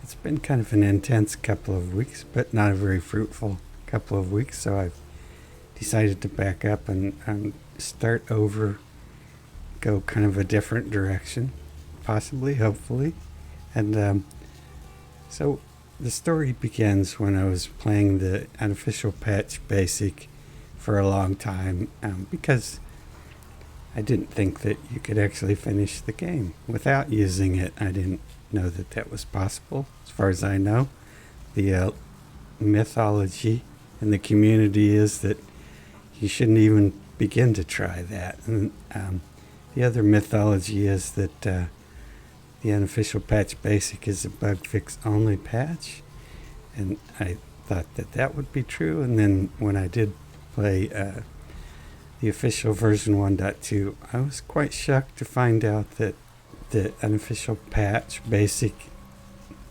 It's been kind of an intense couple of weeks, but not a very fruitful couple of weeks. So I've decided to back up and start over, go kind of a different direction, possibly, hopefully. And so the story begins when I was playing the unofficial patch basic for a long time because I didn't think that you could actually finish the game without using it. I didn't know that that was possible. As far as I know, the mythology in the community is that you shouldn't even begin to try that. And the other mythology is that the unofficial patch basic is a bug fix only patch. And I thought that that would be true. And then when I did play the official version 1.2, I was quite shocked to find out that the unofficial patch basic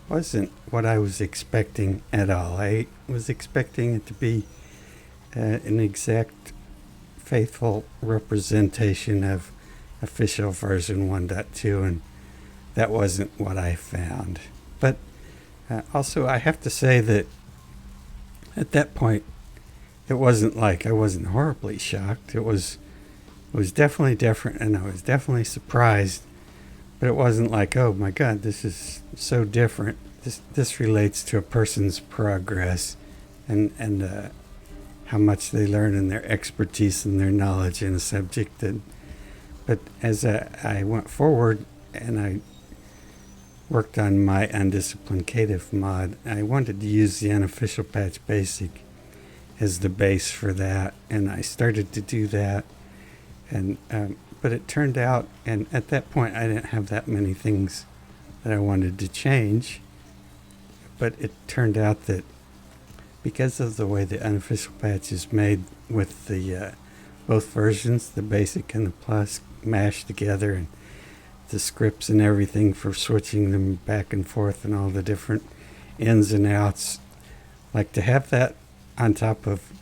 wasn't what I was expecting at all. I was expecting it to be an exact faithful representation of official version 1.2, and that wasn't what I found. But also I have to say that at that point it wasn't like I wasn't horribly shocked. It was definitely different, and I was definitely surprised. But it wasn't like, oh my God, this is so different. This relates to a person's progress and how much they learn and their expertise and their knowledge in a subject. But as I went forward and I worked on my undisciplined cative mod, I wanted to use the unofficial patch basic as the base for that, and I started to do that. And but it turned out, and at that point I didn't have that many things that I wanted to change, but it turned out that because of the way the unofficial patch is made with the both versions, the basic and the plus, mashed together, and the scripts and everything for switching them back and forth and all the different ins and outs, like to have that on top of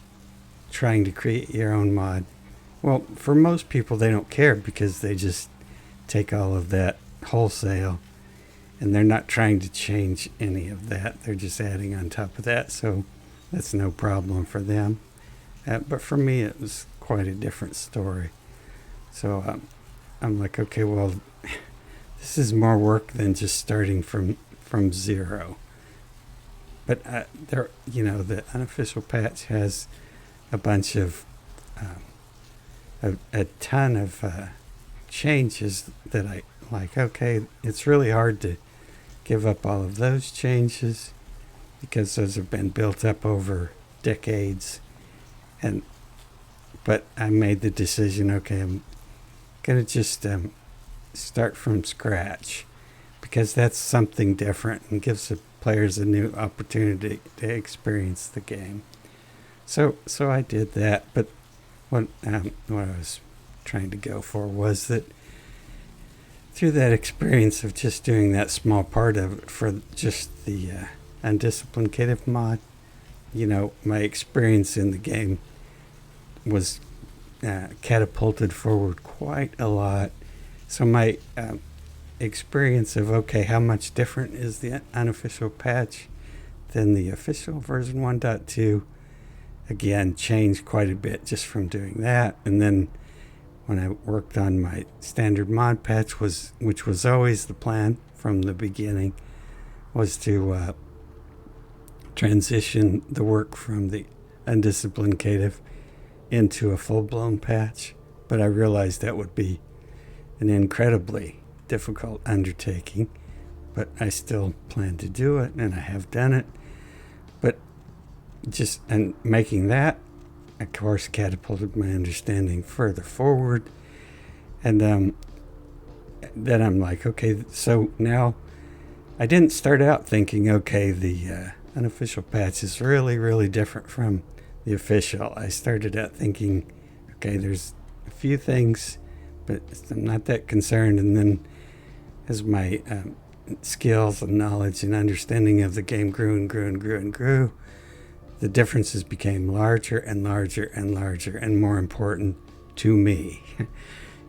trying to create your own mod. Well, for most people, they don't care because they just take all of that wholesale and they're not trying to change any of that. They're just adding on top of that. So that's no problem for them. But for me, it was quite a different story. So I'm like, okay, well, this is more work than just starting from zero. But there, the unofficial patch has a bunch of a ton of changes that I like. Okay, it's really hard to give up all of those changes because those have been built up over decades. But I made the decision, okay, I'm gonna just start from scratch because that's something different and gives the players a new opportunity to experience the game. So I did that, but what I was trying to go for was that through that experience of just doing that small part of it for just the undisciplined cative mod, my experience in the game was catapulted forward quite a lot. So my experience of, okay, how much different is the unofficial patch than the official version 1.2, again, changed quite a bit just from doing that. And then when I worked on my standard mod patch, which was always the plan from the beginning, was to transition the work from the undisciplined cative into a full-blown patch. But I realized that would be an incredibly difficult undertaking, but I still plan to do it, and I have done it. But and making that, of course, catapulted my understanding further forward. And then I'm like, okay, so now I didn't start out thinking, okay, the unofficial patch is really, really different from the official. I started out thinking, okay, there's a few things, but I'm not that concerned. And then as my skills and knowledge and understanding of the game grew and grew and grew and grew, the differences became larger and larger and larger and more important to me.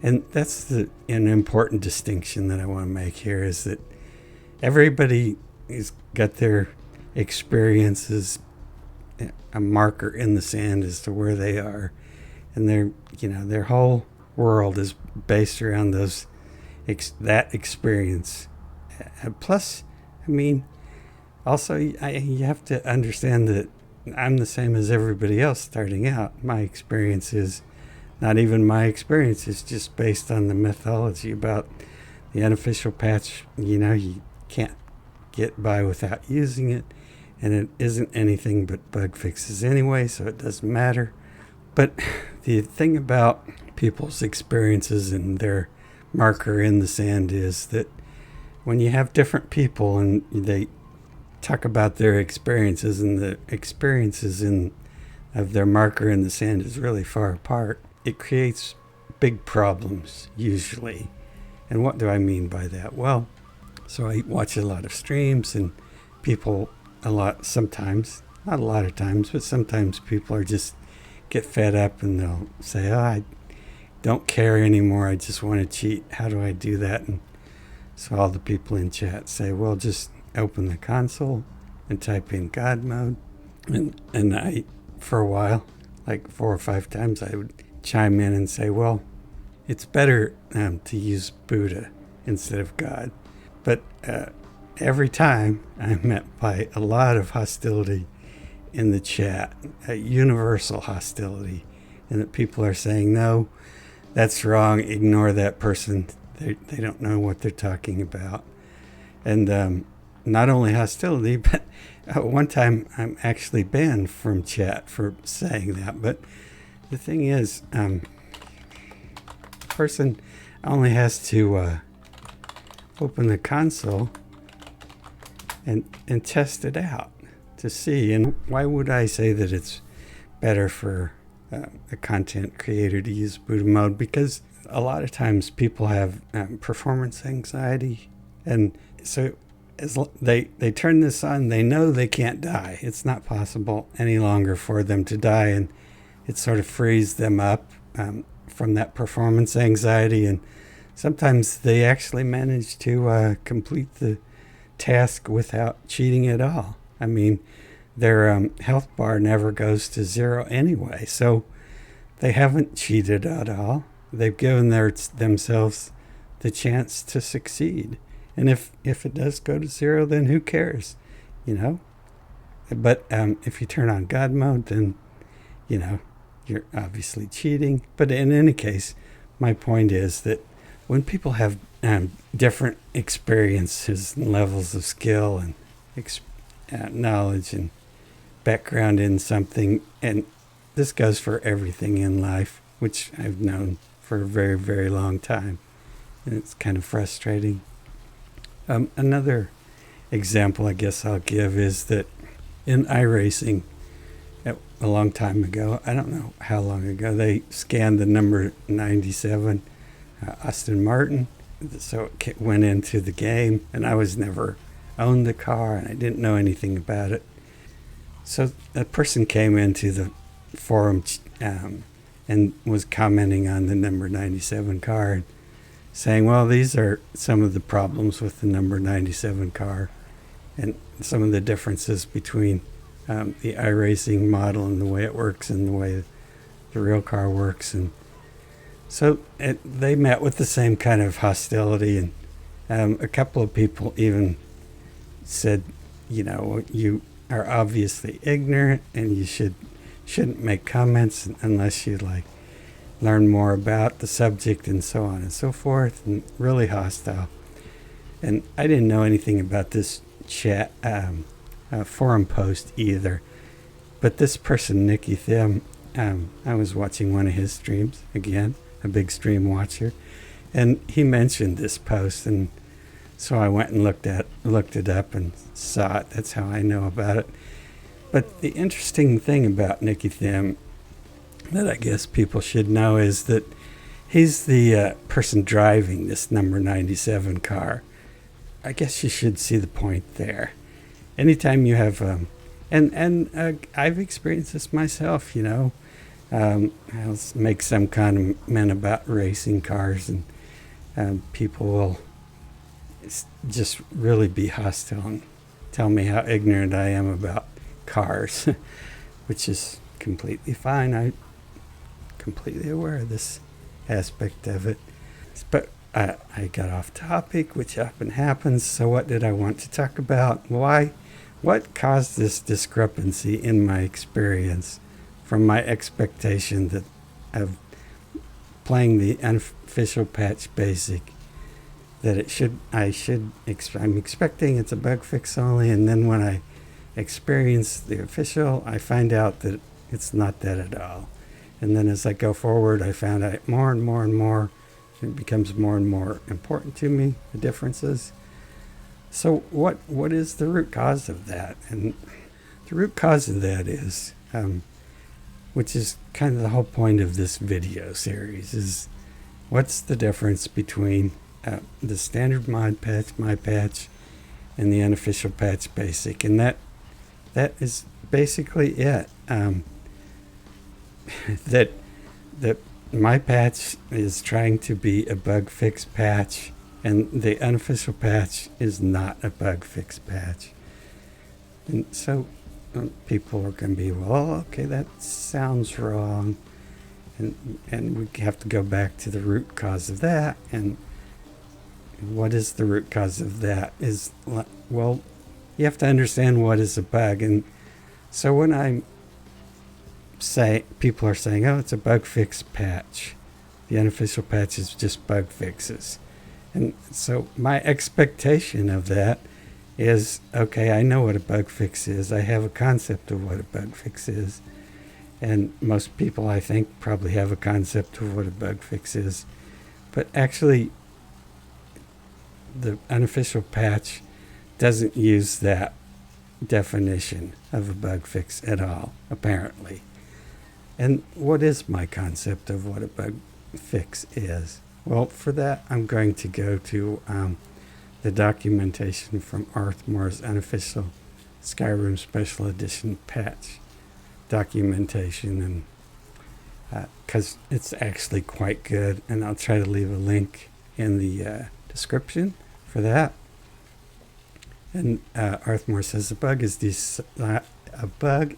And that's an important distinction that I want to make here, is that everybody has got their experiences, a marker in the sand as to where they are, and their whole world is based around that experience. Plus, I mean, also you have to understand that I'm the same as everybody else starting out. My experience is not even my experience. It's just based on the mythology about the unofficial patch. You can't get by without using it, and it isn't anything but bug fixes anyway, so it doesn't matter. But the thing about people's experiences and their marker in the sand is that when you have different people and they talk about their experiences, and the experiences of their marker in the sand is really far apart, it creates big problems usually. And what do I mean by that? Well, so I watch a lot of streams, and people sometimes, not a lot of times, but sometimes people are just get fed up and they'll say, oh, I don't care anymore, I just want to cheat. How do I do that? And so all the people in chat say, well, just open the console and type in God mode. And I, for a while, like 4 or 5 times, I would chime in and say, well, it's better to use Buddha instead of God. But every time I'm met by a lot of hostility in the chat, a universal hostility, and that people are saying, no, that's wrong, ignore that person, they don't know what they're talking about. And not only hostility, but one time I'm actually banned from chat for saying that. But the thing is, person only has to open the console and test it out to see. And why would I say that it's better for a content creator to use Buddha mode? Because a lot of times people have performance anxiety, and so as they turn this on, they know they can't die. It's not possible any longer for them to die, and it sort of frees them up from that performance anxiety, and sometimes they actually manage to complete the task without cheating at all. I mean, their health bar never goes to 0 anyway, so they haven't cheated at all. They've given themselves the chance to succeed. And if it does go to 0, then who cares, But if you turn on God mode, then, you're obviously cheating. But in any case, my point is that when people have different experiences and levels of skill and knowledge and background in something, and this goes for everything in life, which I've known for a very, very long time, and it's kind of frustrating. Another example I guess I'll give is that in iRacing, a long time ago, I don't know how long ago, they scanned the number 97, Aston Martin, so it went into the game, and I was never owned the car, and I didn't know anything about it. So a person came into the forum and was commenting on the number 97 car, and saying, well, these are some of the problems with the number 97 car and some of the differences between the iRacing model and the way it works and the way the real car works. And so they met with the same kind of hostility, and a couple of people even said, you are obviously ignorant and you shouldn't make comments unless you learn more about the subject, and so on and so forth, and really hostile. And I didn't know anything about this chat forum post either, but this person, Nicky Thim, I was watching one of his streams, again, a big stream watcher, and he mentioned this post, and so I went and looked it up and saw it. That's how I know about it. But the interesting thing about Nicky Thim that I guess people should know is that he's the person driving this number 97 car. I guess you should see the point there. Anytime you have, I've experienced this myself, I'll make some comment about racing cars, and people will just really be hostile. tell me how ignorant I am about cars, which is completely fine. I'm completely aware of this aspect of it. But I got off topic, which often happens. So what did I want to talk about? Why? What caused this discrepancy in my experience from my expectation that of playing the unofficial patch basic, that I'm expecting it's a bug fix only, and then when I experience the official, I find out that it's not that at all. And then as I go forward, I found out more and more and more. It becomes more and more important to me, the differences. So what is the root cause of that? And the root cause of that is, which is kind of the whole point of this video series, is what's the difference between the standard mod patch, my patch, and the unofficial patch basic. And that is basically it. That my patch is trying to be a bug fix patch, and the unofficial patch is not a bug fix patch. And so people are going to be, well, okay, that sounds wrong. And we have to go back to the root cause of that. And what is the root cause of that? Is, well, you have to understand what is a bug. And so when I say, people are saying, oh, it's a bug fix patch, the unofficial patch is just bug fixes. And so my expectation of that is, okay, I know what a bug fix is. I have a concept of what a bug fix is. And most people, I think, probably have a concept of what a bug fix is. But actually, the unofficial patch doesn't use that definition of a bug fix at all, apparently. And what is my concept of what a bug fix is? Well, for that, I'm going to go to the documentation from Arthmore's unofficial Skyrim Special Edition patch documentation, and because it's actually quite good, and I'll try to leave a link in the description for that. And Arthmore says a bug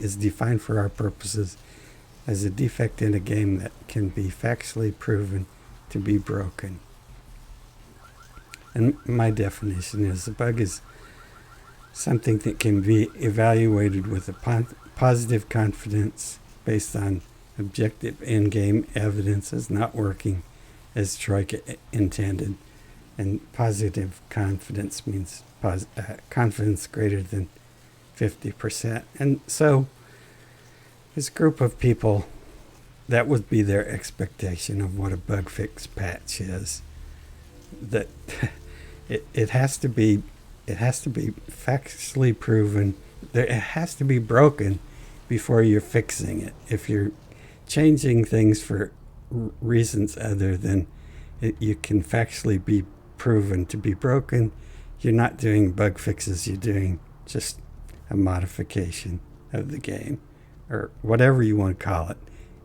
is defined for our purposes as a defect in a game that can be factually proven to be broken. And my definition is a bug is something that can be evaluated with a positive confidence based on objective in-game evidence as not working as Troika intended. And positive confidence means confidence greater than 50%. And so this group of people, that would be their expectation of what a bug fix patch is. That it has to be factually proven. It has to be broken before you're fixing it. If you're changing things for reasons other than you can factually be proven to be broken, you're not doing bug fixes. You're doing just a modification of the game, or whatever you want to call it.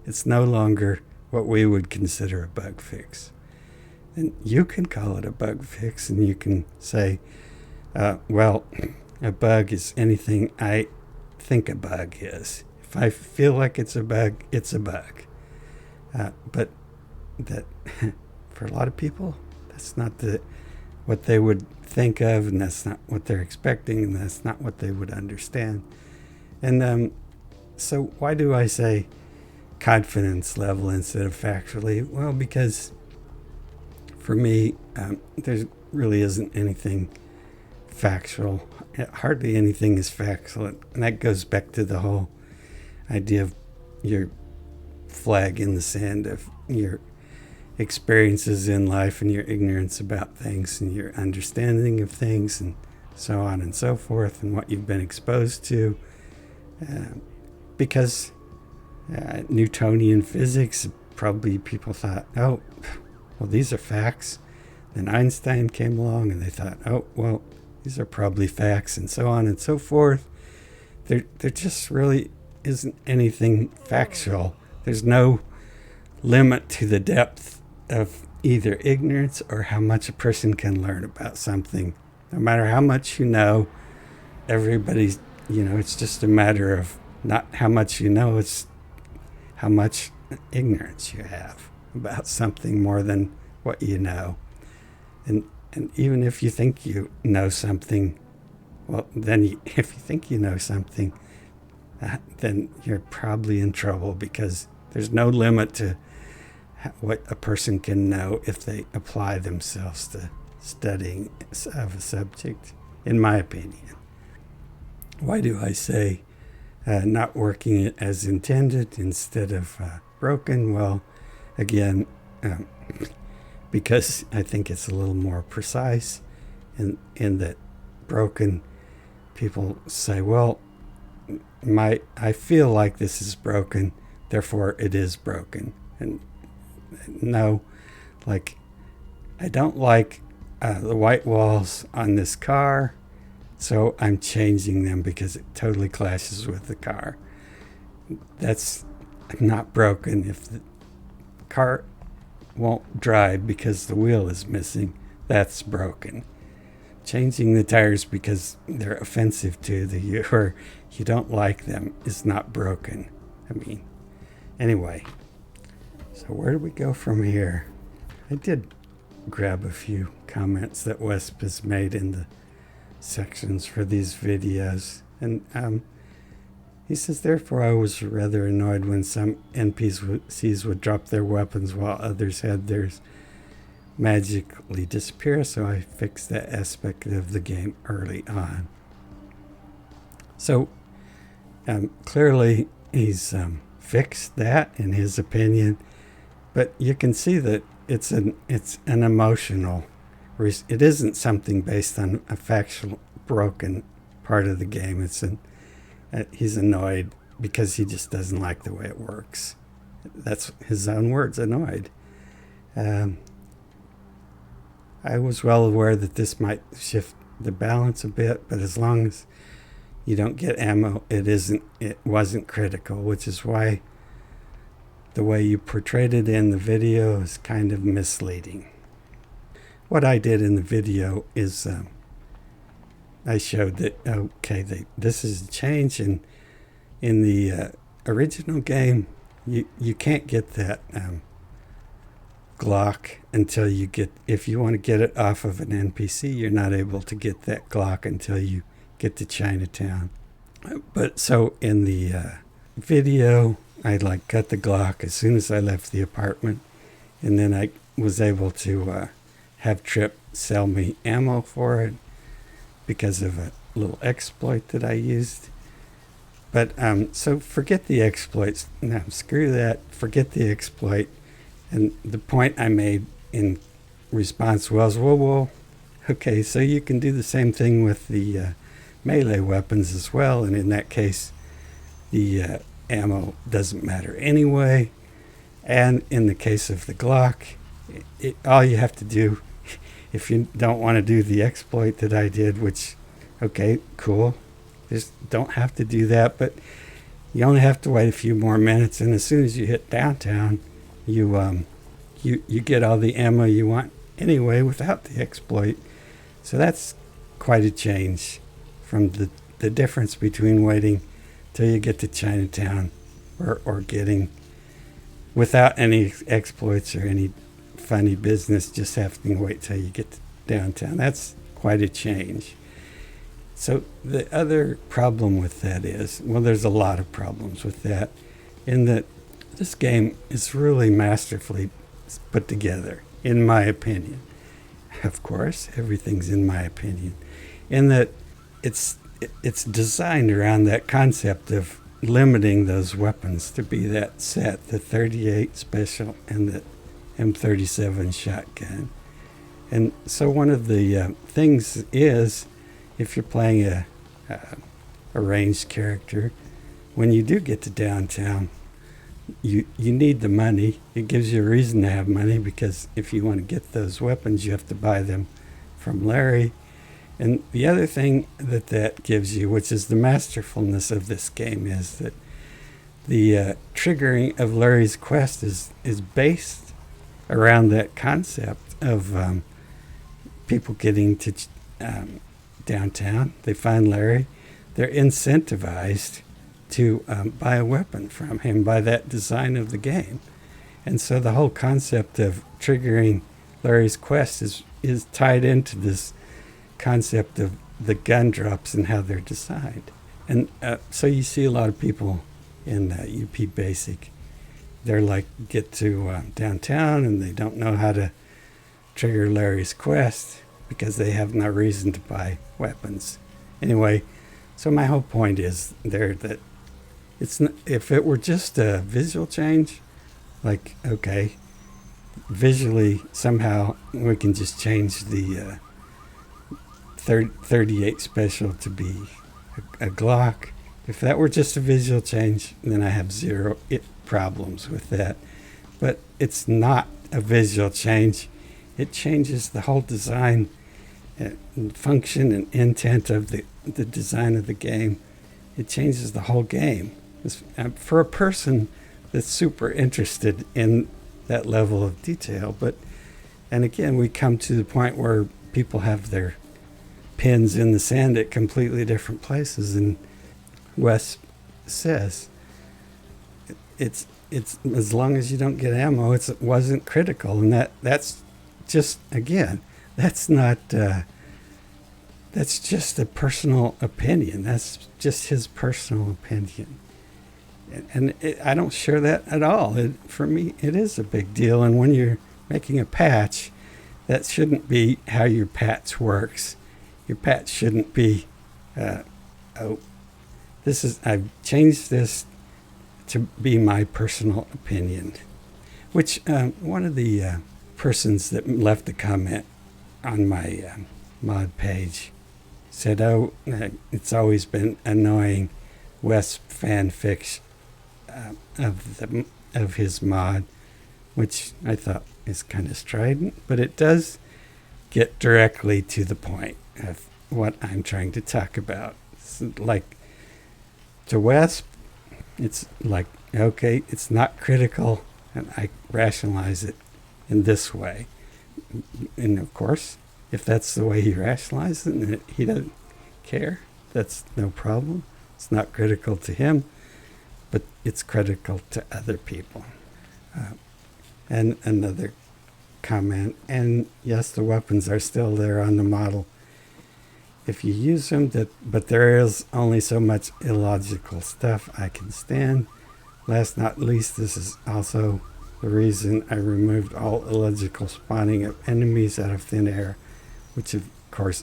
It's no longer what we would consider a bug fix. And you can call it a bug fix, and you can say, well, a bug is anything I think a bug is. If I feel like it's a bug, it's a bug. But that, for a lot of people, that's not what they would think of, and that's not what they're expecting, and that's not what they would understand. And so why do I say confidence level instead of factually? Well, because for me, there really isn't anything factual. Hardly anything is factual. And that goes back to the whole idea of your flag in the sand of your experiences in life and your ignorance about things and your understanding of things and so on and so forth, and what you've been exposed to. Because Newtonian physics, probably people thought, oh, well, these are facts. Then Einstein came along and they thought, oh, well, these are probably facts, and so on and so forth. There just really isn't anything factual. There's no limit to the depth of either ignorance or how much a person can learn about something. No matter how much you know, everybody's, it's just a matter of not how much you know, it's how much ignorance you have about something more than what you know. And even if you think you know something, well, then if you think you know something, then you're probably in trouble, because there's no limit to what a person can know if they apply themselves to studying of a subject, in my opinion. Why do I say not working as intended instead of broken? Well, again, because I think it's a little more precise in that broken, people say, well, I feel like this is broken, therefore it is broken. And no, like, I don't like the white walls on this car, so I'm changing them because it totally clashes with the car. That's not broken. If the car won't drive because the wheel is missing, that's broken. Changing the tires because they're offensive to you or you don't like them is not broken. Anyway, so where do we go from here? I did grab a few comments that Wesp has made in the sections for these videos, and he says, therefore I was rather annoyed when some NPCs would drop their weapons while others had theirs magically disappear, so I fixed that aspect of the game early on. So clearly he's fixed that in his opinion, but you can see that it's an emotional. It isn't something based on a factual broken part of the game. He's annoyed because he just doesn't like the way it works. That's his own words, annoyed. I was well aware that this might shift the balance a bit, but as long as you don't get ammo, it wasn't critical, which is why the way you portrayed it in the video is kind of misleading. What I did in the video is I showed that, this is a change, and in the original game, you can't get that Glock until if you want to get it off of an NPC, you're not able to get that Glock until you get to Chinatown. But so in the video, I got the Glock as soon as I left the apartment, and then I was able to have Trip sell me ammo for it because of a little exploit that I used. But so forget the exploits. No, screw that. Forget the exploit. And the point I made in response was, whoa, okay, so you can do the same thing with the melee weapons as well, and in that case, the ammo doesn't matter anyway. And in the case of the Glock, all you have to do, if you don't want to do the exploit that I did, which, okay, cool, just don't have to do that, but you only have to wait a few more minutes, and as soon as you hit downtown, you get all the ammo you want anyway without the exploit. So that's quite a change from the difference between waiting till you get to Chinatown or getting without any exploits or any funny business, just having to wait till you get to downtown. That's quite a change. So the other problem with that is, well, there's a lot of problems with that, in that this game is really masterfully put together, in my opinion. Of course, everything's in my opinion, in that it's designed around that concept of limiting those weapons to be that set, the 38 special and the M37 shotgun. And so one of the things is, if you're playing a ranged character, when you do get to downtown, you need the money. It gives you a reason to have money, because if you want to get those weapons, you have to buy them from Larry. And the other thing that gives you, which is the masterfulness of this game, is that the triggering of Larry's quest is based around that concept of people getting to downtown. They find Larry. They're incentivized to buy a weapon from him by that design of the game. And so the whole concept of triggering Larry's quest is tied into this concept of the gun drops and how they're designed. And so you see a lot of people in UP Basic, they're like, get to downtown and they don't know how to trigger Larry's quest because they have no reason to buy weapons. Anyway, so my whole point is there that it's not, if it were just a visual change, like, okay, visually somehow we can just change the 38 special to be a Glock. If that were just a visual change, then I have zero problems with that. But it's not a visual change. It changes the whole design and function and intent of the design of the game. It changes the whole game. For a person that's super interested in that level of detail. And again, we come to the point where people have their pins in the sand at completely different places, and Wes says it's as long as you don't get ammo, it wasn't critical, and that's just, again, that's not that's just a personal opinion. That's just his personal opinion, and I don't share that at all. For me, it is a big deal, and when you're making a patch, that shouldn't be how your patch works. Your patch shouldn't be, I've changed this to be my personal opinion. Which one of the persons that left a comment on my mod page said, it's always been annoying Wes fanfics of his mod, which I thought is kind of strident, but it does get directly to the point of what I'm trying to talk about. So, like, to Wes, it's like, okay, it's not critical, and I rationalize it in this way. And of course, if that's the way he rationalizes it and he doesn't care, that's no problem. It's not critical to him, but it's critical to other people. And another comment, and yes, the weapons are still there on the model if you use them, but there is only so much illogical stuff I can stand. Last not least, this is also the reason I removed all illogical spawning of enemies out of thin air, which of course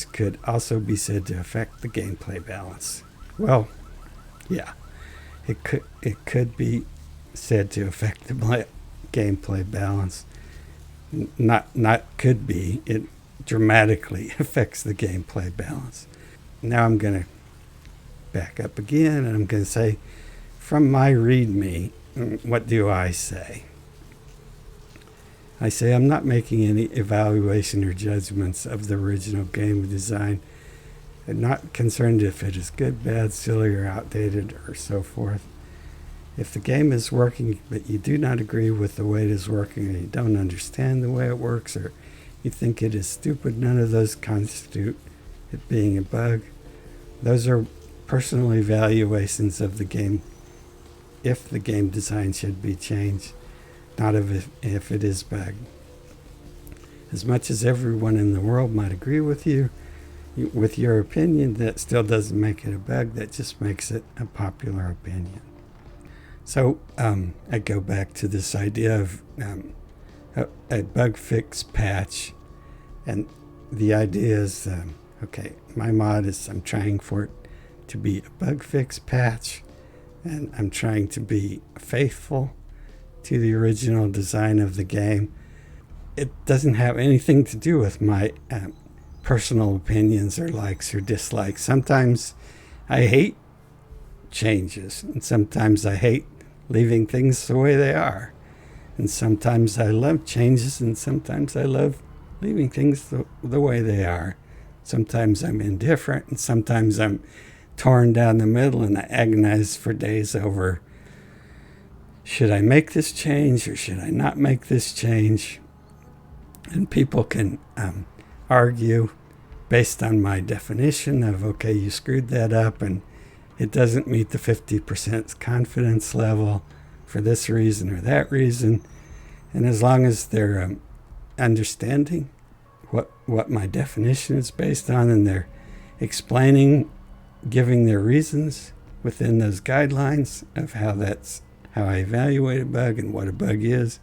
could also be said to affect the gameplay balance. Well, yeah, it could be said to affect the gameplay balance. Not could be. It dramatically affects the gameplay balance. Now I'm going to back up again, and I'm going to say, from my README, what do I say? I say I'm not making any evaluation or judgments of the original game design. I'm not concerned if it is good, bad, silly, or outdated, or so forth. If the game is working, but you do not agree with the way it is working, or you don't understand the way it works, or you think it is stupid, none of those constitute it being a bug. Those are personal evaluations of the game, if the game design should be changed, not if it is bugged. As much as everyone in the world might agree with you, with your opinion, that still doesn't make it a bug. That just makes it a popular opinion. So I go back to this idea of a bug fix patch, and the idea is, okay, my mod is I'm trying for it to be a bug fix patch, and I'm trying to be faithful to the original design of the game. It doesn't have anything to do with my personal opinions or likes or dislikes. Sometimes I hate changes, and sometimes I hate leaving things the way they are. And sometimes I love changes, and sometimes I love leaving things the way they are. Sometimes I'm indifferent, and sometimes I'm torn down the middle, and I agonize for days over, should I make this change or should I not make this change? And people can argue based on my definition of, okay, you screwed that up and it doesn't meet the 50% confidence level for this reason or that reason. And as long as they're understanding what my definition is based on, and they're explaining, giving their reasons within those guidelines of how I evaluate a bug and what a bug is,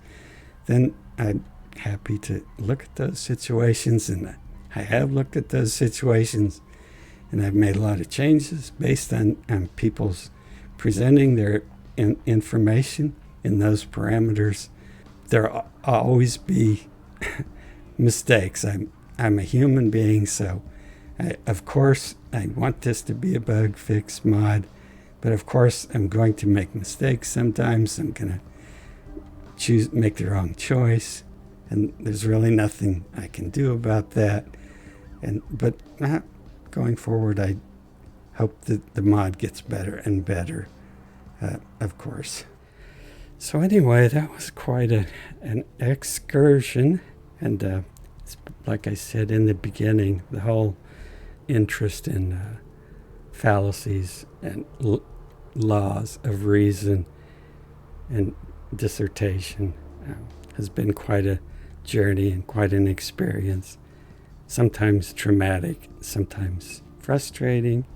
then I'm happy to look at those situations, and I have looked at those situations, and I've made a lot of changes based on people's presenting their information in those parameters. There'll always be mistakes. I'm a human being, so of course I want this to be a bug fix mod, but of course I'm going to make mistakes sometimes. I'm going to make the wrong choice, and there's really nothing I can do about that. But going forward, I hope that the mod gets better and better, of course. So anyway, that was quite an excursion. And like I said in the beginning, the whole interest in fallacies and laws of reason and dissertation has been quite a journey and quite an experience. Sometimes traumatic, sometimes frustrating,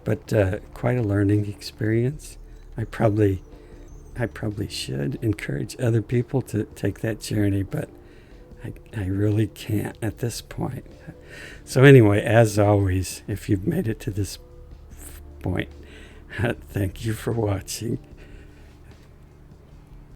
but quite a learning experience. I probably should encourage other people to take that journey, but I really can't at this point. So anyway, as always, if you've made it to this point, thank you for watching.